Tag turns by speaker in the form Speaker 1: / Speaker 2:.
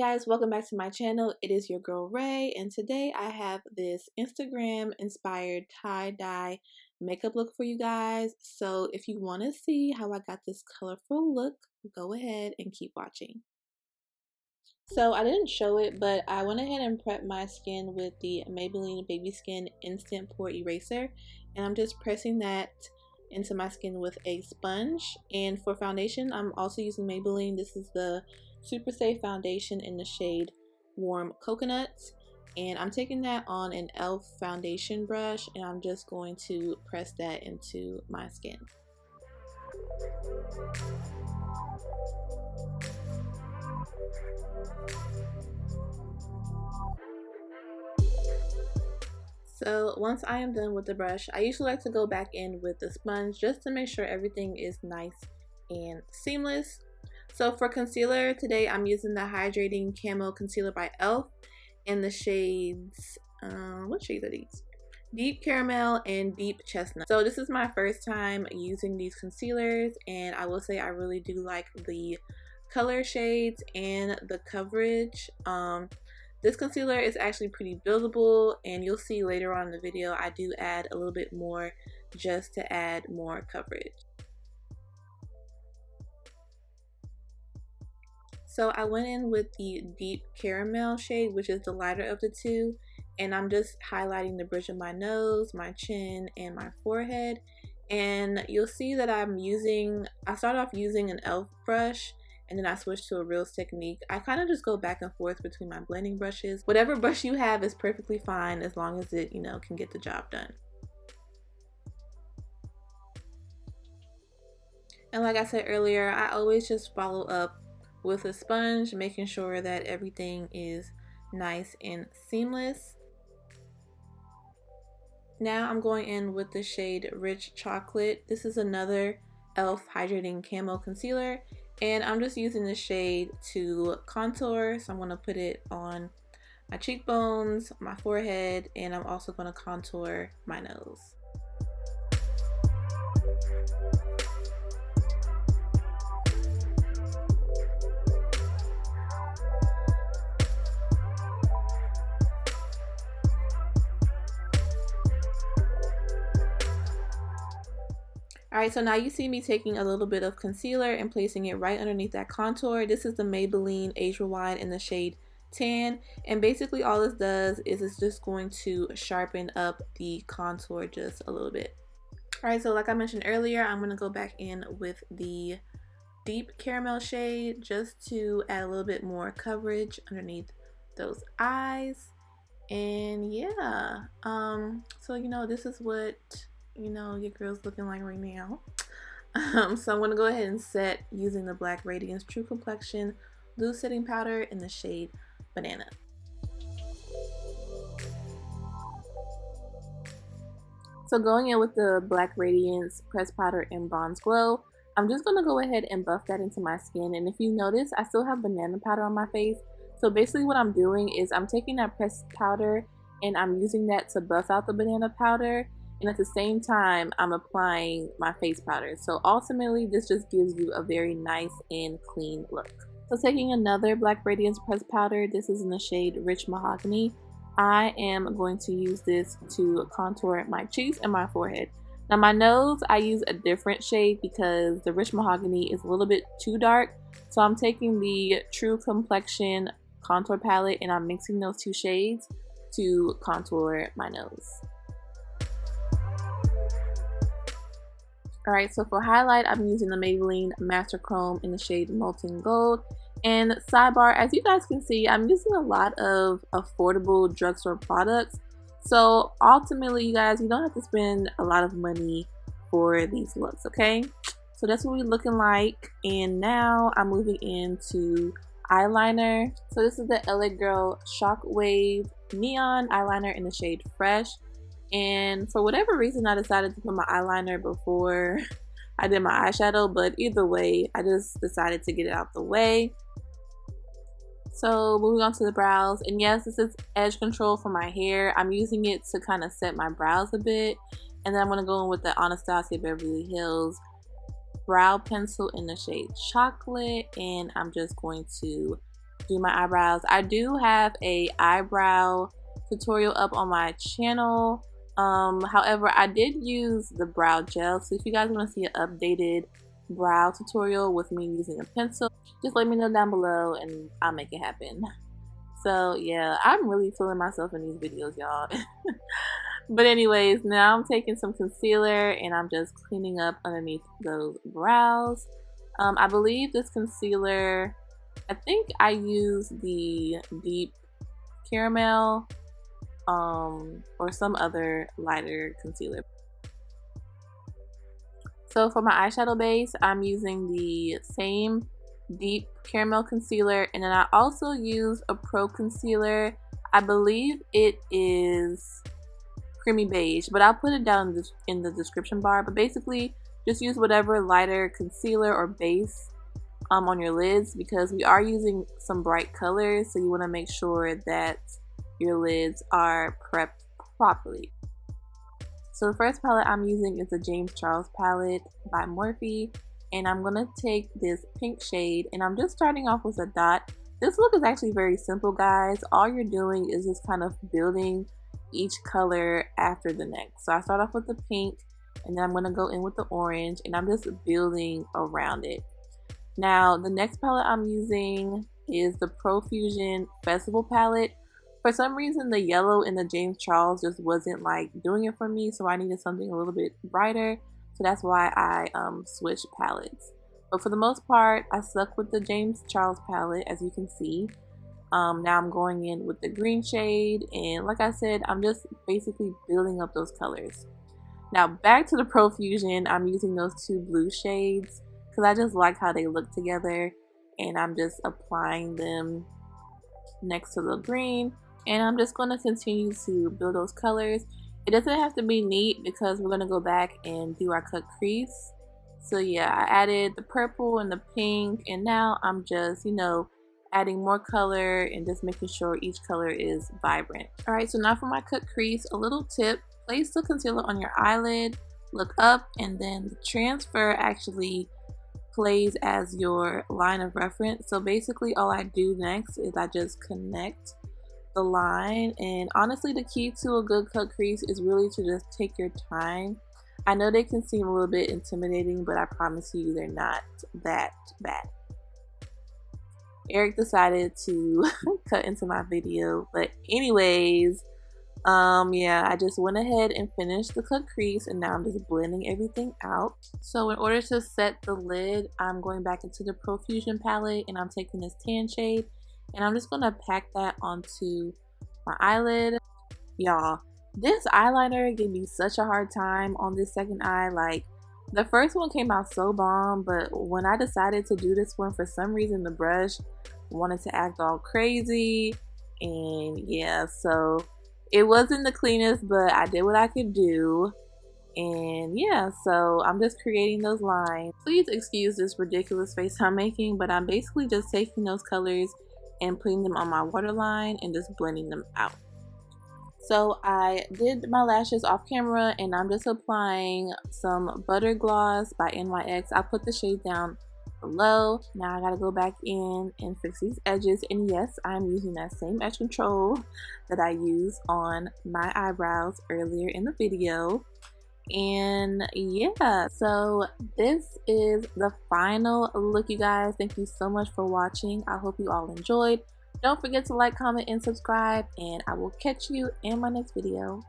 Speaker 1: Hey guys, welcome back to my channel. It is your girl Ray, and today I have this Instagram inspired tie-dye makeup look for you guys. So if you want to see how I got this colorful look, go ahead and keep watching. So I didn't show it, but I went ahead and prepped my skin with the Maybelline Baby Skin Instant Pore Eraser, and I'm just pressing that into my skin with a sponge. And for foundation, I'm also using Maybelline. This is the Superstay foundation in the shade Warm Coconuts, and I'm taking that on an e.l.f. foundation brush, and I'm just going to press that into my skin. So once I am done with the brush, I usually like to go back in with the sponge just to make sure everything is nice and seamless. So for concealer, today I'm using the Hydrating Camo Concealer by e.l.f. in the shades, what shades are these? Deep Caramel and Deep Chestnut. So this is my first time using these concealers, and I will say I really do like the color shades and the coverage. This concealer is actually pretty buildable, and you'll see later on in the video I do add a little bit more just to add more coverage. So I went in with the Deep Caramel shade, which is the lighter of the two, and I'm just highlighting the bridge of my nose, my chin, and my forehead. And you'll see that I started off using an e.l.f. brush, and then I switched to a Reels technique. I kind of just go back and forth between my blending brushes. Whatever brush you have is perfectly fine as long as it, can get the job done. And like I said earlier, I always just follow up with a sponge, making sure that everything is nice and seamless. Now I'm going in with the shade Rich Chocolate. This is another e.l.f. Hydrating Camo Concealer, and I'm just using the shade to contour. So I'm going to put it on my cheekbones, my forehead, and I'm also going to contour my nose. Alright, so now you see me taking a little bit of concealer and placing it right underneath that contour. This is the Maybelline Age Rewind in the shade Tan, and basically all this does is it's just going to sharpen up the contour just a little bit. Alright, so like I mentioned earlier, I'm going to go back in with the Deep Caramel shade just to add a little bit more coverage underneath those eyes. And yeah, so this is what your girl's looking like right now. So I'm going to go ahead and set using the Black Radiance True Complexion Loose Setting Powder in the shade Banana. So going in with the Black Radiance Pressed Powder in Bronze Glow, I'm just going to go ahead and buff that into my skin. And if you notice, I still have banana powder on my face. So basically what I'm doing is I'm taking that pressed powder and I'm using that to buff out the banana powder. And at the same time, I'm applying my face powder. So ultimately, this just gives you a very nice and clean look. So taking another Black Radiance Pressed Powder, this is in the shade Rich Mahogany. I am going to use this to contour my cheeks and my forehead. Now my nose, I use a different shade because the Rich Mahogany is a little bit too dark. So I'm taking the True Complexion contour palette and I'm mixing those two shades to contour my nose. Alright, so for highlight, I'm using the Maybelline Master Chrome in the shade Molten Gold. And sidebar, as you guys can see, I'm using a lot of affordable drugstore products. So ultimately, you guys, you don't have to spend a lot of money for these looks, okay? So that's what we're looking like. And now I'm moving into eyeliner. So this is the LA Girl Shockwave Neon Eyeliner in the shade Fresh. And for whatever reason, I decided to put my eyeliner before I did my eyeshadow, but either way, I just decided to get it out the way. So moving on to the brows, and yes, this is edge control for my hair. I'm using it to kind of set my brows a bit, and then I'm going to go in with the Anastasia Beverly Hills brow pencil in the shade Chocolate, and I'm just going to do my eyebrows. I do have a eyebrow tutorial up on my channel. However, I did use the brow gel, so if you guys want to see an updated brow tutorial with me using a pencil, just let me know down below and I'll make it happen. So yeah, I'm really feeling myself in these videos, y'all. But anyways, now I'm taking some concealer and I'm just cleaning up underneath those brows. I believe this concealer, I think I used the Deep Caramel or some other lighter concealer. So for my eyeshadow base, I'm using the same Deep Caramel concealer, and then I also use a Pro concealer. I believe it is Creamy Beige, but I'll put it down in the description bar. But basically, just use whatever lighter concealer or base on your lids, because we are using some bright colors, so you want to make sure that your lids are prepped properly. So the first palette I'm using is the James Charles palette by Morphe, and I'm going to take this pink shade and I'm just starting off with a dot. This look is actually very simple, guys. All you're doing is just kind of building each color after the next. So I start off with the pink, and then I'm going to go in with the orange, and I'm just building around it. Now the next palette I'm using is the Profusion Festival palette. For some reason the yellow in the James Charles just wasn't like doing it for me, so I needed something a little bit brighter, so that's why I switched palettes. But for the most part I stuck with the James Charles palette, as you can see. Now I'm going in with the green shade, and like I said, I'm just basically building up those colors. Now back to the Profusion, I'm using those two blue shades because I just like how they look together, and I'm just applying them next to the green, and I'm just going to continue to build those colors. It doesn't have to be neat because we're going to go back and do our cut crease. So yeah, I added the purple and the pink, and now I'm just, you know, adding more color and just making sure each color is vibrant. Alright, so now for my cut crease, a little tip: place the concealer on your eyelid, look up, and then the transfer actually plays as your line of reference. So basically all I do next is I just connect the line, and honestly the key to a good cut crease is really to just take your time. I know they can seem a little bit intimidating, but I promise you they're not that bad. Eric decided to cut into my video, but anyways, yeah, I just went ahead and finished the cut crease, and now I'm just blending everything out. So in order to set the lid, I'm going back into the Profusion palette, and I'm taking this tan shade, and I'm just gonna pack that onto my eyelid. Y'all, this eyeliner gave me such a hard time on this second eye. Like, the first one came out so bomb, but when I decided to do this one, for some reason the brush wanted to act all crazy, and yeah, so it wasn't the cleanest, but I did what I could do. And yeah, so I'm just creating those lines. Please excuse this ridiculous face I'm making, but I'm basically just taking those colors and putting them on my waterline and just blending them out. So I did my lashes off camera, and I'm just applying some Butter Gloss by NYX. I put the shade down below. Now I gotta go back in and fix these edges, and yes, I'm using that same edge control that I used on my eyebrows earlier in the video. And yeah, so this is the final look, you guys. Thank you so much for watching. I hope you all enjoyed. Don't forget to like, comment, and subscribe, and I will catch you in my next video.